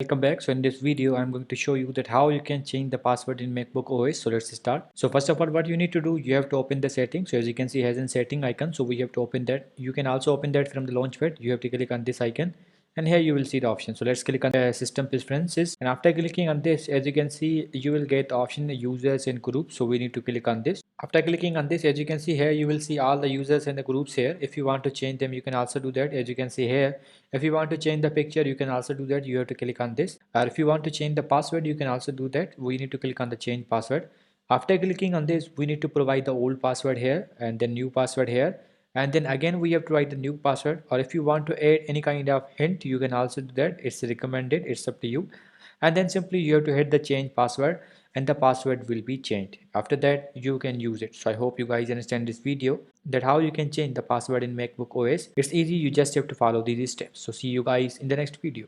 welcome back. So in this video I'm going to show you that how you can change the password in MacBook OS. So let's start. So first of all, what you need to do, you have to open the settings. So as you can see, it has a setting icon, so we have to open that. You can also open that from the launchpad. You have to click on this icon and here you will see the option. So let's click on the system preferences, and after clicking on this, as you can see, you will get the option users and groups. So we need to click on this. After clicking on this, as you can see here, you will see all the users and the groups here. If you want to change them, you can also do that. As you can see here, if you want to change the picture, you can also do that. You have to click on this. Or if you want to change the password, you can also do that. We need to click on the change password. After clicking on this, we need to provide the old password here and then new password here, and then again we have to write the new password. Or if you want to add any kind of hint, you can also do that. It's recommended, it's up to you. And then simply you have to hit the change password and the password will be changed. After that you can use it. So I hope you guys understand this video, that how you can change the password in MacBook OS. It's easy, you just have to follow these steps. So see you guys in the next video.